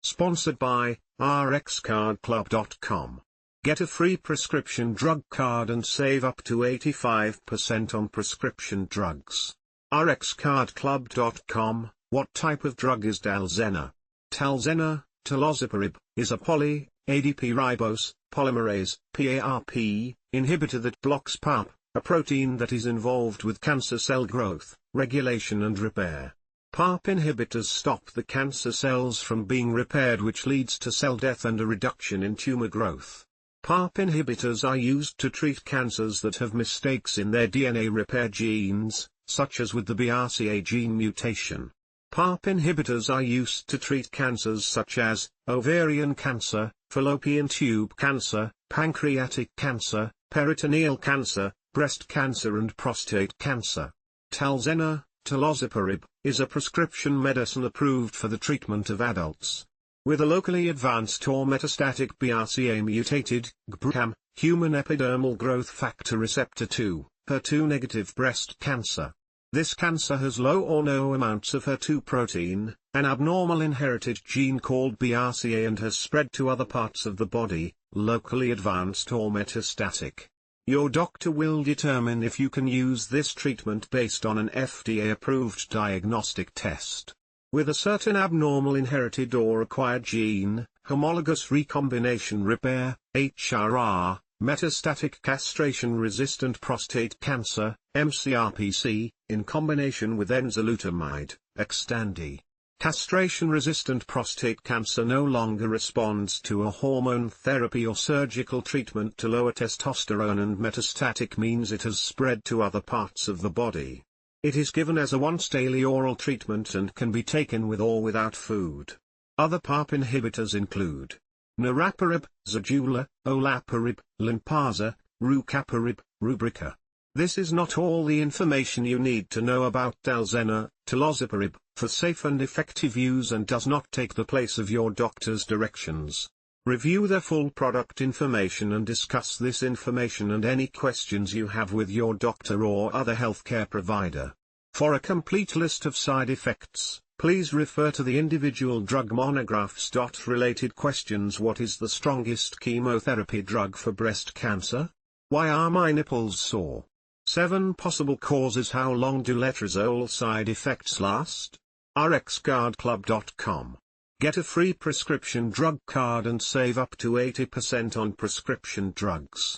Sponsored by RxCardClub.com. Get a free prescription drug card and save up to 85% on prescription drugs. RxCardClub.com. What type of drug is Talzenna? Talzenna Talzenna is a ADPribose, polymerase, PARP, inhibitor that blocks PARP, a protein that is involved with cancer cell growth, regulation and repair. PARP inhibitors stop the cancer cells from being repaired, which leads to cell death and a reduction in tumor growth. PARP inhibitors are used to treat cancers that have mistakes in their DNA repair genes, such as with the BRCA gene mutation. PARP inhibitors are used to treat cancers such as ovarian cancer, fallopian tube cancer, pancreatic cancer, peritoneal cancer, breast cancer and prostate cancer. Talzenna Talzenna is a prescription medicine approved for the treatment of adults with a locally advanced or metastatic BRCAmutated, gBRCAm, human epidermal growth factor receptor 2, HER2-negative breast cancer. This cancer has low or no amounts of HER2 protein, an abnormal inherited gene called BRCA, and has spread to other parts of the body, locally advanced or metastatic. Your doctor will determine if you can use this treatment based on an FDA-approved diagnostic test. With a certain abnormal inherited or acquired gene, homologous recombination repair, HRR, metastatic castration-resistant prostate cancer, mCRPC, in combination with enzalutamide, Xtandi. Castration-resistant prostate cancer no longer responds to a hormone therapy or surgical treatment to lower testosterone, and metastatic means it has spread to other parts of the body. It is given as a once-daily oral treatment and can be taken with or without food. Other PARP inhibitors include niraparib, Zejula, olaparib, Lynparza, rucaparib, Rubrica. This is not all the information you need to know about Talzenna Talzenna for safe and effective use, and does not take the place of your doctor's directions. Review their full product information and discuss this information and any questions you have with your doctor or other healthcare provider. For a complete list of side effects, please refer to the individual drug monographs. Related questions: What is the strongest chemotherapy drug for breast cancer? Why are my nipples sore? 7 possible causes. How long do letrozole side effects last? RxCardClub.com. Get a free prescription drug card and save up to 80% on prescription drugs.